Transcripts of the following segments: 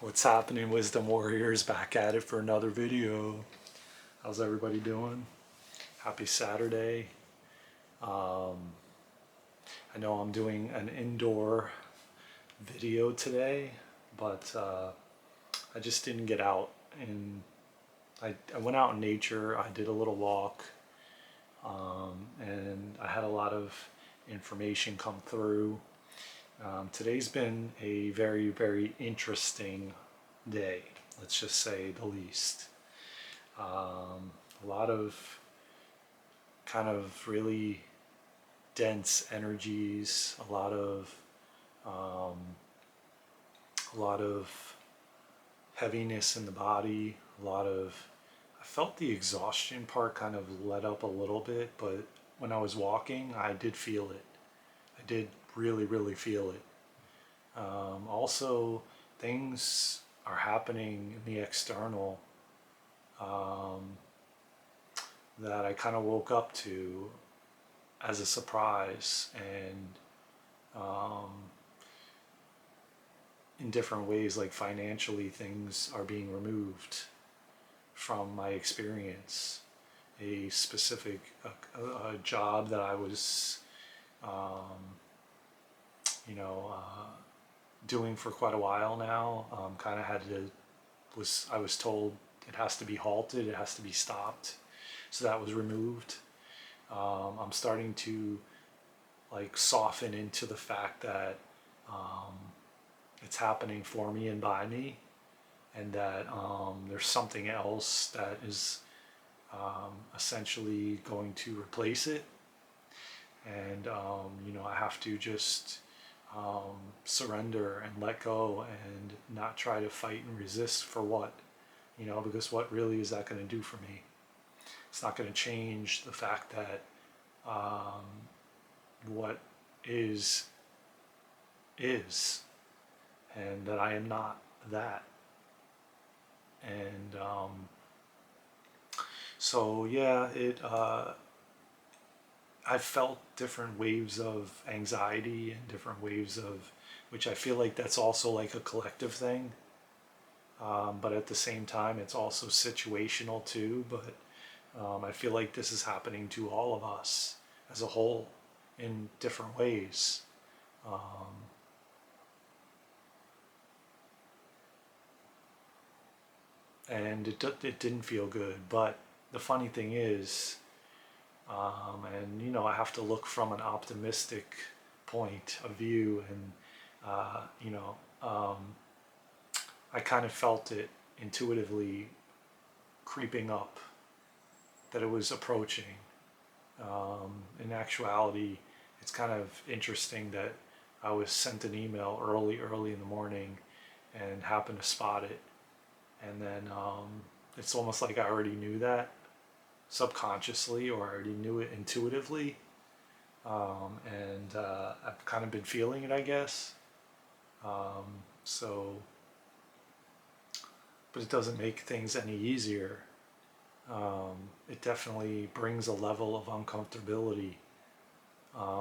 What's happening, Wisdom Warriors? Back at it for another video. How's everybody doing? Happy Saturday. Um, I know I'm doing an indoor video today, but I just didn't get out. And I went out in nature, I did a little walk, and I had a lot of information come through. Today's been a very, very interesting day, let's just say the least. A lot of kind of really dense energies, um, a lot of heaviness in the body, a lot of. I felt the exhaustion part kind of let up a little bit, but when I was walking, I did feel it. I did really, really feel it. Also, things are happening in the external um, that I kind of woke up to as a surprise, and um, in different ways, like financially, things are being removed from my experience. A specific a job that I was, um, you know, doing for quite a while now, kind of had to was I was told it has to be halted, it has to be stopped, so that was removed. I'm starting to like soften into the fact that um, it's happening for me and by me, and that there's something else that is essentially going to replace it. And I have to just surrender and let go and not try to fight and resist for what, because what really is that going to do for me? It's not going to change the fact that um, what is is, and that I am not that. And so yeah, it. I felt different waves of anxiety and different waves of, which I feel like that's also like a collective thing. But at the same time, it's also situational too. But I feel like this is happening to all of us as a whole in different ways. Um, and it didn't feel good. But the funny thing is, and I have to look from an optimistic point of view, and uh, you know, um, I kind of felt it intuitively creeping up, that it was approaching. In actuality, it's kind of interesting that I was sent an email early in the morning and happened to spot it. And then it's almost like I already knew that subconsciously, or I already knew it intuitively. And I've kind of been feeling it, I guess. Um, so, but it doesn't make things any easier. It definitely brings a level of uncomfortability,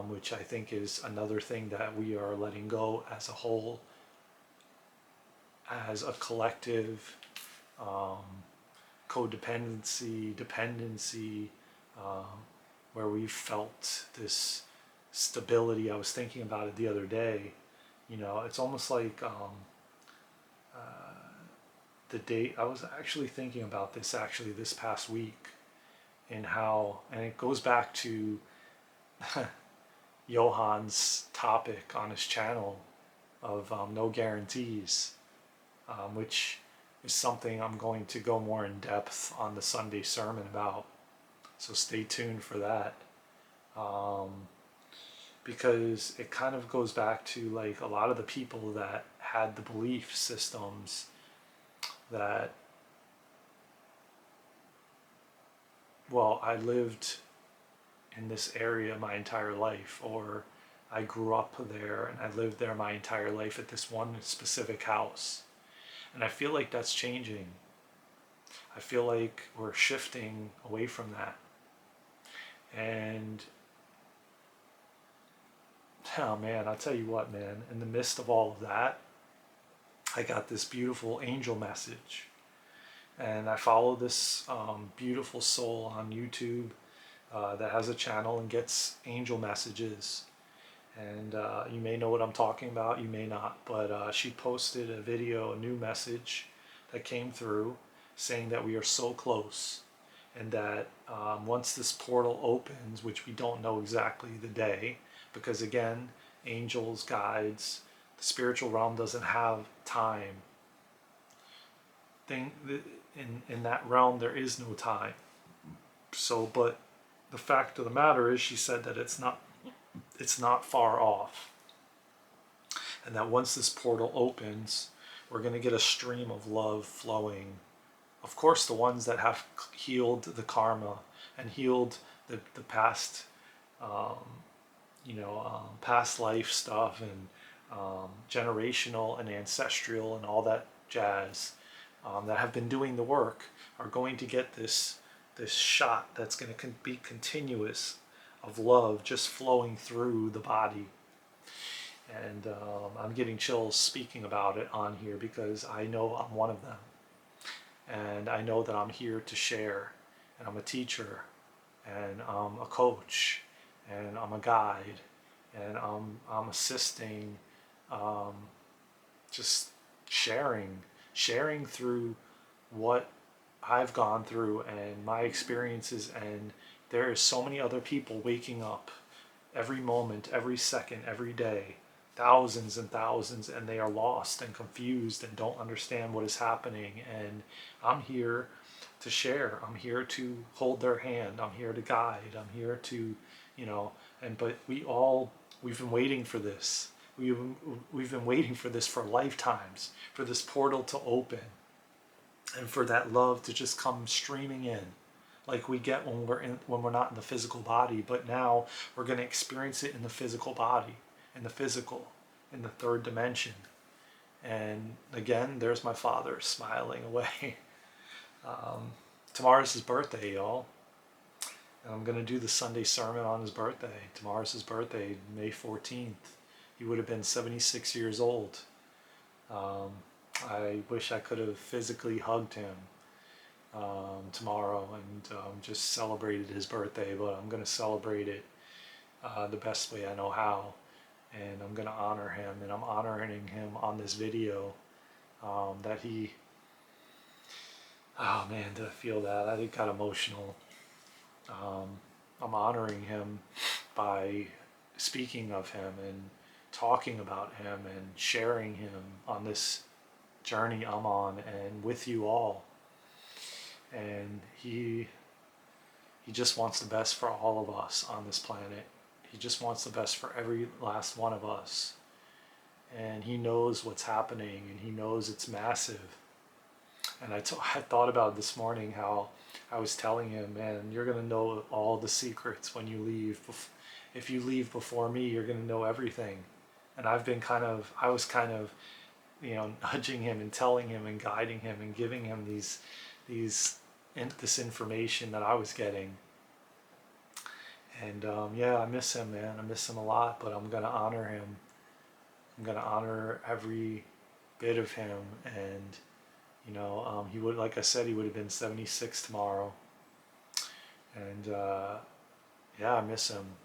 which I think is another thing that we are letting go as a whole, as a collective. Um, Codependency, dependency, um, where we felt this stability. I was thinking about it the other day. It's almost like the date. I was actually thinking about this actually this past week, and how, and it goes back to Johan's topic on his channel of no guarantees, which is something I'm going to go more in depth on the Sunday sermon about. So stay tuned for that. Um, because it kind of goes back to like a lot of the people that had the belief systems that, well, I lived in this area my entire life, or I grew up there and I lived there my entire life at this one specific house. And I feel like that's changing. I feel like we're shifting away from that. And oh man, I'll tell you what, man, in the midst of all of that, I got this beautiful angel message. And I follow this beautiful soul on YouTube that has a channel and gets angel messages. And you may know what I'm talking about, you may not, but she posted a video, a new message that came through saying that we are so close, and that once this portal opens, which we don't know exactly the day, because again, angels, guides, the spiritual realm doesn't have time. In that realm, there is no time. So, but the fact of the matter is, she said that it's not far off, and that once this portal opens, we're going to get a stream of love flowing. Of course, the ones that have healed the karma and healed the past, past life stuff, and generational and ancestral and all that jazz, that have been doing the work, are going to get this shot that's going to be continuous of love just flowing through the body. And I'm getting chills speaking about it on here because I know I'm one of them. And I know that I'm here to share, and I'm a teacher, and I'm a coach, and I'm a guide, and I'm assisting, just sharing through what I've gone through and my experiences. And there is so many other people waking up every moment, every second, every day, thousands and thousands, and they are lost and confused and don't understand what is happening. And I'm here to share. I'm here to hold their hand. I'm here to guide. I'm here to, but we've been waiting for this. We've been waiting for this for lifetimes, for this portal to open, and for that love to just come streaming in, like we get when we're not in the physical body. But now we're going to experience it in the physical body, in the physical, in the third dimension. And again, there's my father smiling away. Tomorrow's his birthday, y'all. And I'm going to do the Sunday sermon on his birthday. Tomorrow's his birthday, May 14th. He would have been 76 years old. I wish I could have physically hugged him tomorrow and just celebrated his birthday, but I'm going to celebrate it the best way I know how. And I'm going to honor him, and I'm honoring him on this video that he... Oh man, did I feel that? I got emotional. I'm honoring him by speaking of him and talking about him and sharing him on this journey I'm on and with you all. And he just wants the best for all of us on this planet. He just wants the best for every last one of us. And he knows what's happening, and he knows it's massive. And I thought about this morning how I was telling him, man, you're going to know all the secrets when you leave. If you leave before me, you're going to know everything. And I was kind of, nudging him and telling him and guiding him and giving him this information that I was getting. And I miss him, man. I miss him a lot, but I'm going to honor him. I'm going to honor every bit of him. And he would, like I said, he would have been 76 tomorrow. And I miss him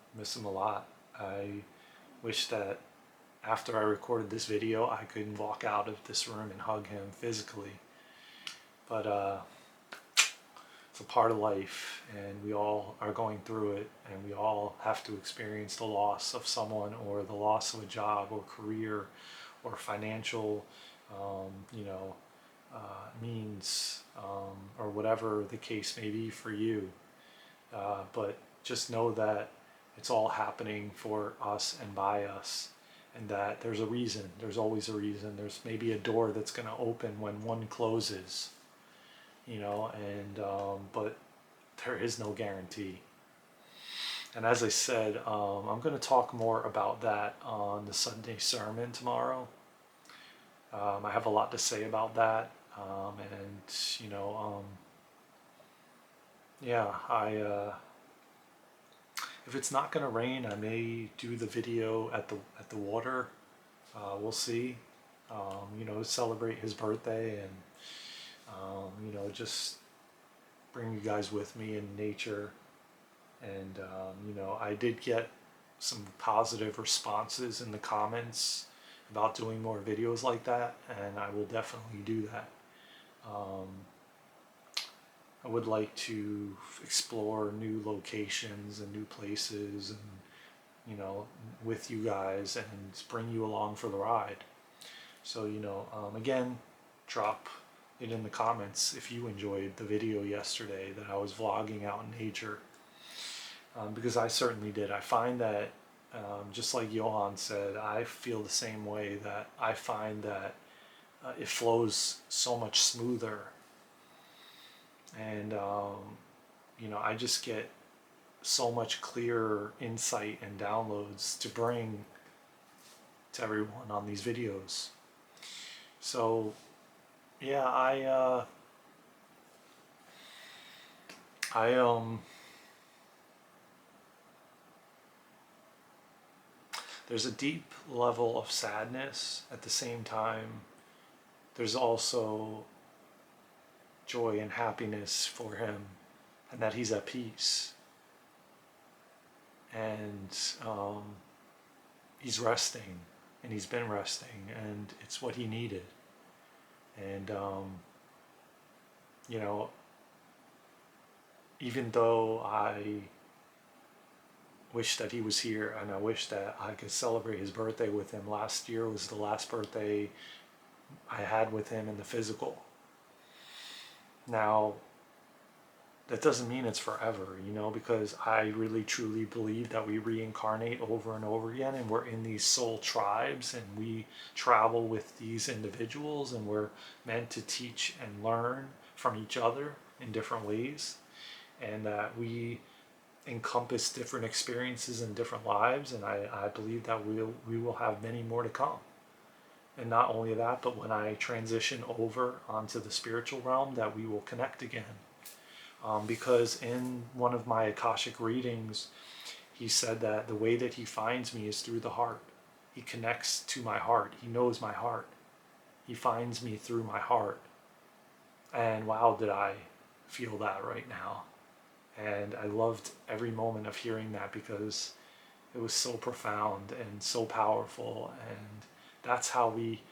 a lot. I wish that after I recorded this video, I could walk out of this room and hug him physically. But it's a part of life, and we all are going through it, and we all have to experience the loss of someone, or the loss of a job or career or financial means, or whatever the case may be for you. But just know that it's all happening for us and by us, and that there's a reason. There's always a reason. There's maybe a door that's going to open when one closes, but there is no guarantee. And as I said, I'm going to talk more about that on the Sunday sermon tomorrow. I have a lot to say about that. If it's not going to rain, I may do the video at the water. We'll see. celebrate his birthday and, just bring you guys with me in nature. And, I did get some positive responses in the comments about doing more videos like that, and I will definitely do that. Um, I would like to explore new locations and new places and, with you guys and bring you along for the ride. So, again, drop it in the comments if you enjoyed the video yesterday that I was vlogging out in nature, because I certainly did. I find that, just like Johan said, I feel the same way, that I find that it flows so much smoother. And, I just get so much clearer insight and downloads to bring to everyone on these videos. So, yeah, I there's a deep level of sadness. At the same time, there's also joy and happiness for him, and that he's at peace. And he's resting, and he's been resting, and it's what he needed. And, even though I wish that he was here, and I wish that I could celebrate his birthday with him. Last year was the last birthday I had with him in the physical. Now, that doesn't mean it's forever, because I really truly believe that we reincarnate over and over again, and we're in these soul tribes, and we travel with these individuals, and we're meant to teach and learn from each other in different ways, and that we encompass different experiences in different lives, and I believe that we will have many more to come. And not only that, but when I transition over onto the spiritual realm, that we will connect again. Because in one of my Akashic readings, he said that the way that he finds me is through the heart. He connects to my heart. He knows my heart. He finds me through my heart. And wow, did I feel that right now. And I loved every moment of hearing that, because it was so profound and so powerful. And that's how we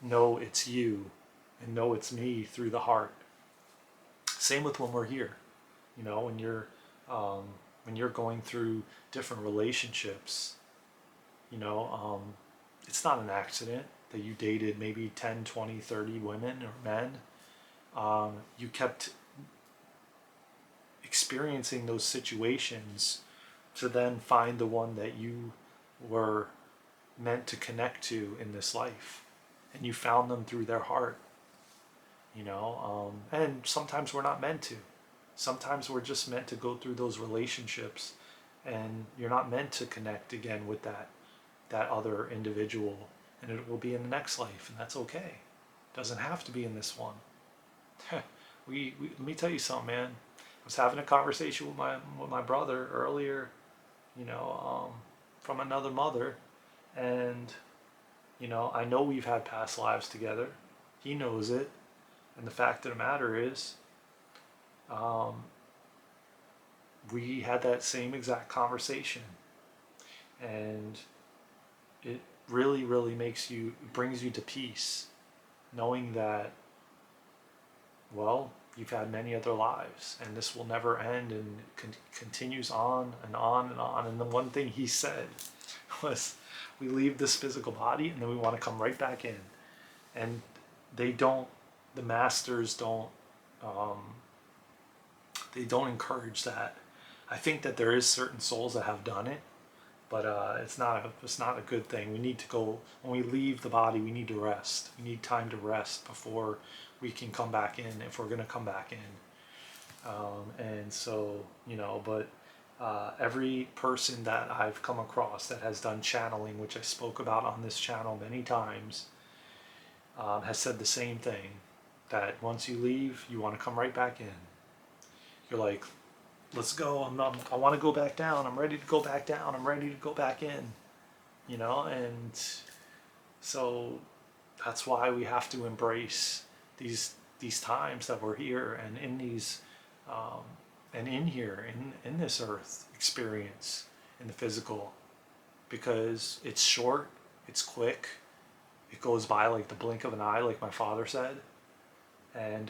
know it's you and know it's me, through the heart. Same with when we're here, when you're going through different relationships, it's not an accident that you dated maybe 10, 20, 30 women or men. You kept experiencing those situations to then find the one that you were meant to connect to in this life, and you found them through their heart. And sometimes we're not meant to. Sometimes we're just meant to go through those relationships, and you're not meant to connect again with that other individual, and it will be in the next life, and that's okay. It doesn't have to be in this one. Let me tell you something, man. I was having a conversation with my brother earlier, from another mother, and I know we've had past lives together. He knows it. And the fact of the matter is, we had that same exact conversation, and it really, really brings you to peace, knowing that, well, you've had many other lives, and this will never end, and continues on and on and on. And the one thing he said was, we leave this physical body, and then we want to come right back in. And the masters don't they don't encourage that. I think that there is certain souls that have done it, but it's not a good thing. We need to go, when we leave the body, we need to rest. We need time to rest before we can come back in, if we're going to come back in. And so, but every person that I've come across that has done channeling, which I spoke about on this channel many times, has said the same thing, that once you leave, you want to come right back in. You're like, let's go. I want to go back down. I'm ready to go back down. I'm ready to go back in. And so That's why we have to embrace these times that we're here, and in these and in here in this earth experience, in the physical, because it's short, it's quick, it goes by like the blink of an eye, like my father said. And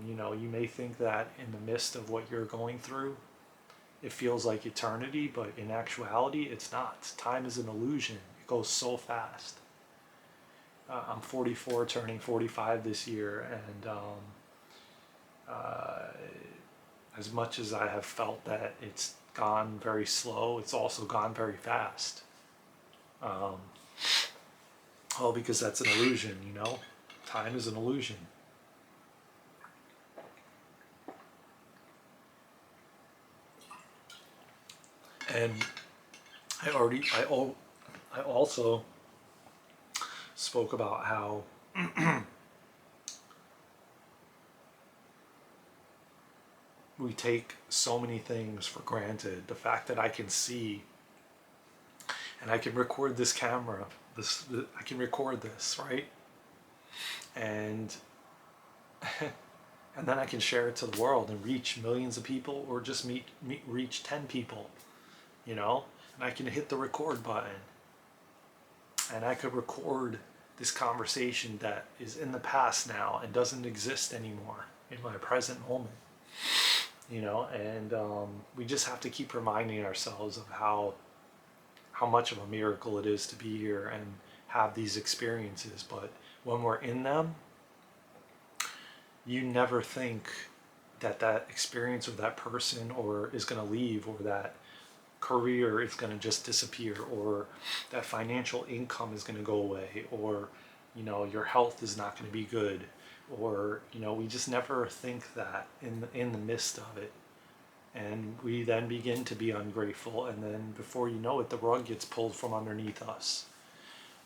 you know, you may think that in the midst of what you're going through, it feels like eternity, but in actuality, it's not. Time is an illusion. It goes so fast. I'm 44, turning 45 this year, and uh, as much as I have felt that it's gone very slow, it's also gone very fast. Um, all because that's an illusion, you know? Time is an illusion. And I also spoke about how we take so many things for granted. The fact that I can see and I can record this camera, I can record this, right? And and then I can share it to the world and reach millions of people, or just reach 10 people, you know? And I can hit the record button, and I could record this conversation that is in the past now and doesn't exist anymore in my present moment, you know? And we just have to keep reminding ourselves of how much of a miracle it is to be here and have these experiences. But when we're in them, you never think that that experience or that person or is going to leave, or that career is going to just disappear, or that financial income is going to go away, or you know, your health is not going to be good, or you know, we just never think that in the midst of it. And we then begin to be ungrateful, and then before you know it, the rug gets pulled from underneath us,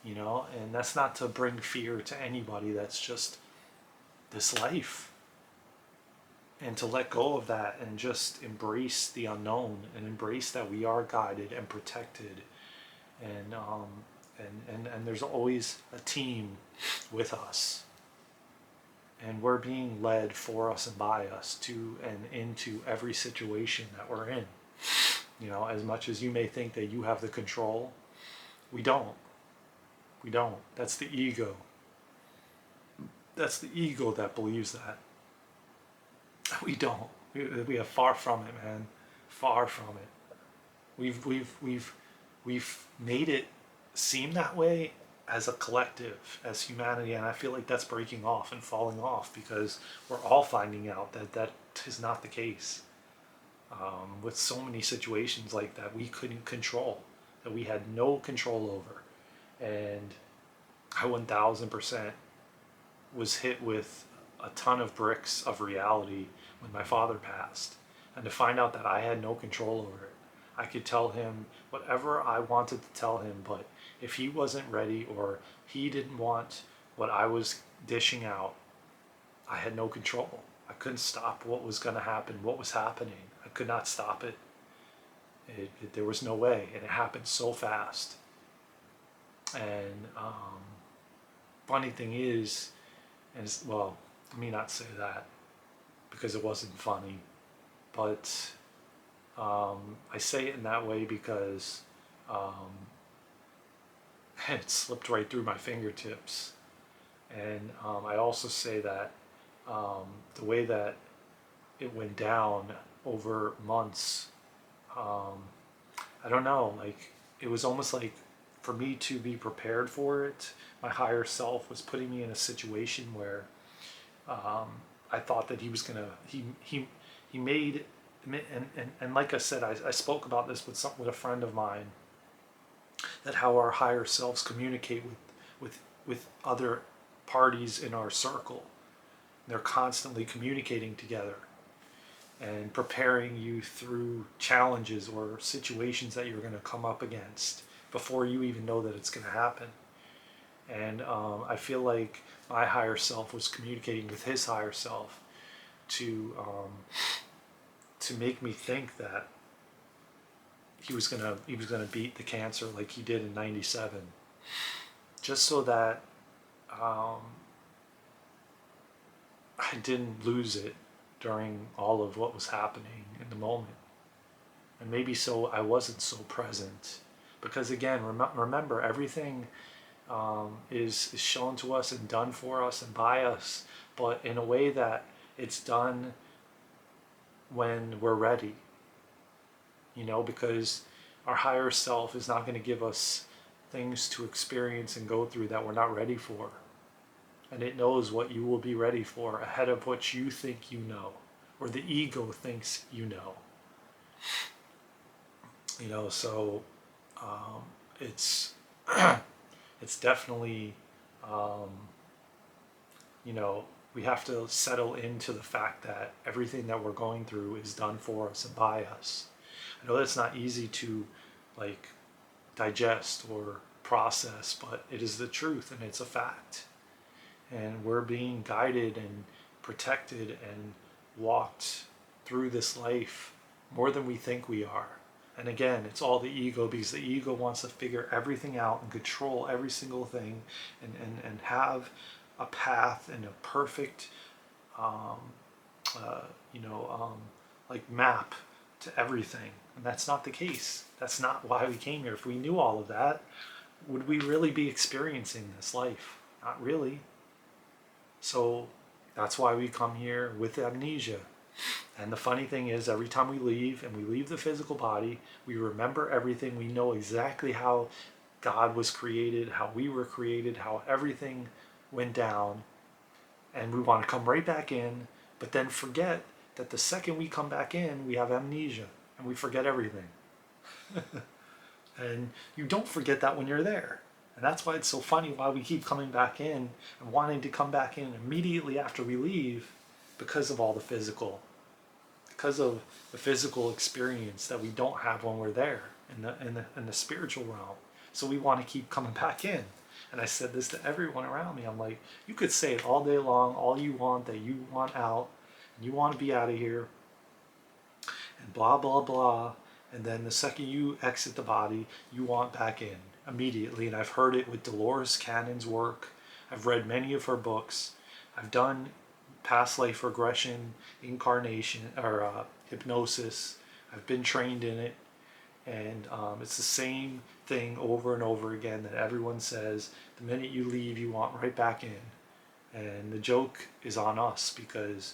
you know. And that's not to bring fear to anybody, that's just this life. And to let go of that and just embrace the unknown, and embrace that we are guided and protected, and and there's always a team with us, and we're being led for us and by us to and into every situation that we're in. You know, as much as you may think that you have the control, we don't. We don't. That's the ego. That's the ego that believes that. We don't. We are far from it, man. Far from it. We've made it seem that way as a collective, as humanity, and I feel like that's breaking off and falling off, because we're all finding out that that is not the case. With so many situations like that we couldn't control, that we had no control over. And I 1000% was hit with a ton of bricks of reality when my father passed. And to find out that I had no control over it, I could tell him whatever I wanted to tell him, but if he wasn't ready, or he didn't want what I was dishing out, I had no control. I couldn't stop what was going to happen, what was happening. I could not stop it. There was no way, and it happened so fast. And funny thing is, well, let me not say that, because it wasn't funny, but I say it in that way because it slipped right through my fingertips. And I also say that the way that it went down over months, I don't know, like, it was almost like, for me to be prepared for it, my higher self was putting me in a situation where I thought that he was gonna, he made, and like I said, I spoke about this with a friend of mine, that how our higher selves communicate with other parties in our circle. They're constantly communicating together and preparing you through challenges or situations that you're going to come up against before you even know that it's going to happen. And I feel like my higher self was communicating with his higher self to make me think that he was gonna beat the cancer like he did in '97, just so that um, I didn't lose it during all of what was happening in the moment. And maybe so I wasn't so present. Because again, remember, everything is shown to us and done for us and by us, but in a way that it's done when we're ready, because our higher self is not going to give us things to experience and go through that we're not ready for. And it knows what you will be ready for ahead of what you think you know, or the ego thinks you know. So it's it's definitely, um, we have to settle into the fact that everything that we're going through is done for us and by us. I know that's not easy to like digest or process, but it is the truth and it's a fact. And we're being guided and protected and walked through this life more than we think we are. And again, it's all the ego, because the ego wants to figure everything out and control every single thing, and have a path and a perfect, um, uh, you know, um, like map to everything. And that's not the case. That's not why we came here. If we knew all of that, would we really be experiencing this life? Not really. So that's why we come here with amnesia. And the funny thing is, every time we leave and we leave the physical body, we remember everything. We know exactly how God was created, how we were created, how everything went down. And we want to come right back in, but then forget that the second we come back in, we have amnesia and we forget everything. And you don't forget that when you're there. And that's why it's so funny why we keep coming back in and wanting to come back in immediately after we leave, because of all the physical, because of the physical experience that we don't have when we're there in the spiritual realm. So we want to keep coming back in. And I said this to everyone around me. I'm like, you could say it all day long, all you want, that you want out, and you want to be out of here, and blah, blah, blah. And then the second you exit the body, you want back in immediately. And I've heard it with Dolores Cannon's work. I've read many of her books. I've done past life regression, incarnation, or hypnosis. I've been trained in it. And it's the same thing over and over again that everyone says. The minute you leave, you want right back in. And the joke is on us, because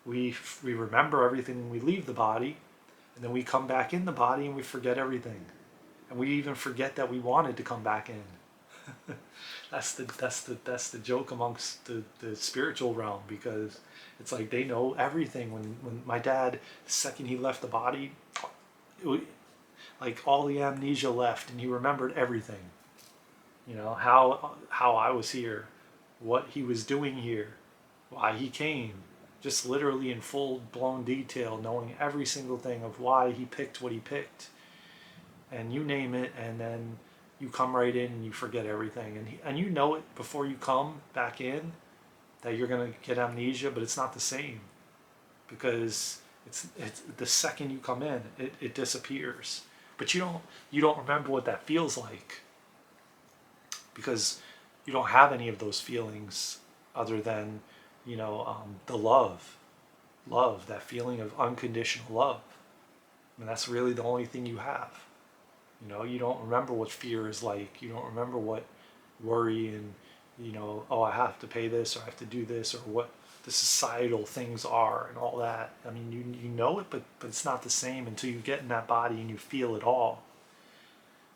we remember everything when we leave the body, and then we come back in the body and we forget everything. And we even forget that we wanted to come back in. That's the joke amongst the spiritual realm, because it's like they know everything. When my dad, the second he left the body, like all the amnesia left, and he remembered everything. How I was here, what he was doing here, why he came, just literally in full blown detail, knowing every single thing of why he picked what he picked, and you name it, and then you come right in and you forget everything, and you know it before you come back in that you're gonna get amnesia, but it's not the same, because it's the second you come in, it disappears, but you don't remember what that feels like, because you don't have any of those feelings other than the love, that feeling of unconditional love. And that's really the only thing you have. You don't remember what fear is like. You don't remember what worry and, oh, I have to pay this, or I have to do this, or what the societal things are and all that. I mean, you know it, but it's not the same until you get in that body and you feel it all.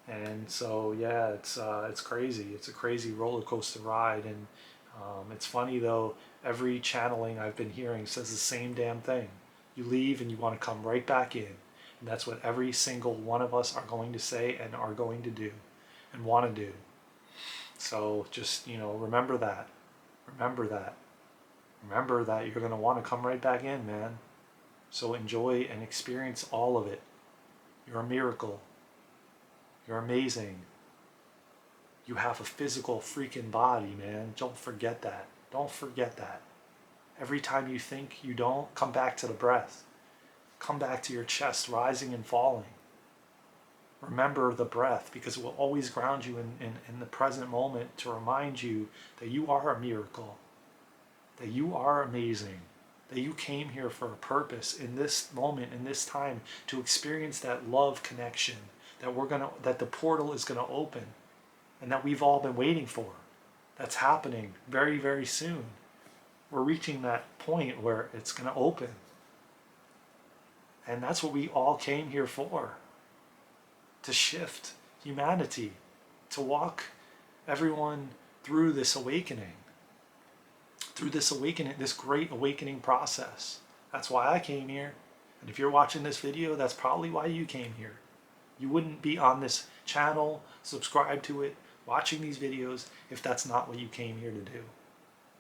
And so, yeah, it's crazy. It's a crazy roller coaster ride. And it's funny, though, every channeling I've been hearing says the same damn thing. You leave and you want to come right back in. And that's what every single one of us are going to say and are going to do and want to do. So just, remember that. Remember that. Remember that you're going to want to come right back in, man. So enjoy and experience all of it. You're a miracle. You're amazing. You have a physical freaking body, man. Don't forget that. Don't forget that. Every time you think you don't, come back to the breath. Come back to your chest rising and falling. Remember the breath, because it will always ground you in the present moment to remind you that you are a miracle, that you are amazing, that you came here for a purpose in this moment, in this time, to experience that love connection that the portal is gonna open, and that we've all been waiting for. That's happening very, very soon. We're reaching that point where it's gonna open. And that's what we all came here for. To shift humanity, to walk everyone through this awakening, this great awakening process. That's why I came here. And if you're watching this video, that's probably why you came here. You wouldn't be on this channel, subscribe to it, watching these videos if that's not what you came here to do.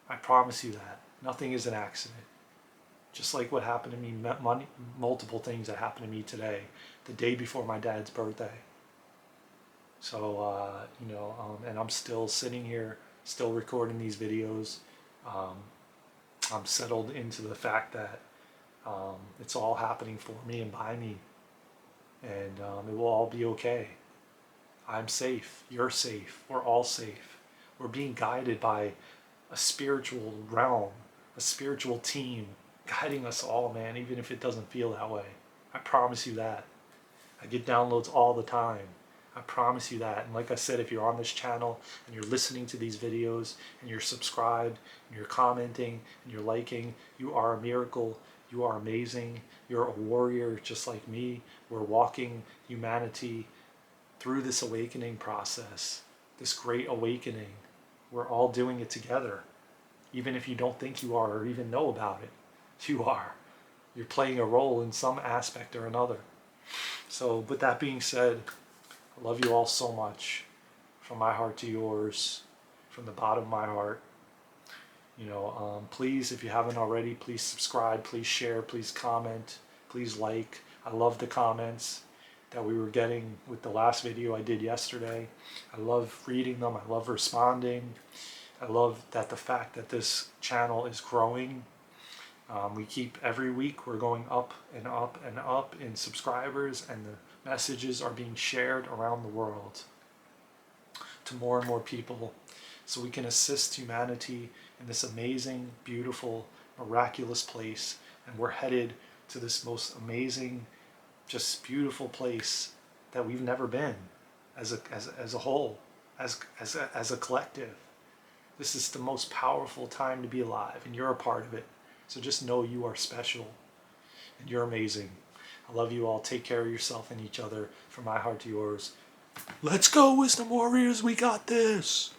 I promise you that. Nothing is an accident. Just like what happened to me, multiple things that happened to me today, the day before my dad's birthday. So, and I'm still sitting here, still recording these videos. I'm settled into the fact that it's all happening for me and by me. And it will all be okay. I'm safe. You're safe. We're all safe. We're being guided by a spiritual realm, a spiritual team guiding us all, man, even if it doesn't feel that way. I promise you that. I get downloads all the time. I promise you that. And like I said, if you're on this channel and you're listening to these videos and you're subscribed and you're commenting and you're liking, you are a miracle. You are amazing. You're a warrior just like me. We're walking humanity through this awakening process, this great awakening. We're all doing it together. Even if you don't think you are or even know about it, you are. You're playing a role in some aspect or another. So with that being said, I love you all so much. From my heart to yours, from the bottom of my heart. Please, if you haven't already, please subscribe, please share, please comment, please like. I love the comments that we were getting with the last video I did yesterday. I love reading them. I love responding. I love that the fact that this channel is growing. We keep every week, we're going up and up and up in subscribers, and the messages are being shared around the world to more and more people, so we can assist humanity in this amazing, beautiful, miraculous place. And we're headed to this most amazing, just beautiful place that we've never been as a whole, as a collective. This is the most powerful time to be alive, and you're a part of it. So just know you are special and you're amazing. I love you all. Take care of yourself and each other. From my heart to yours. Let's go, Wisdom Warriors. We got this.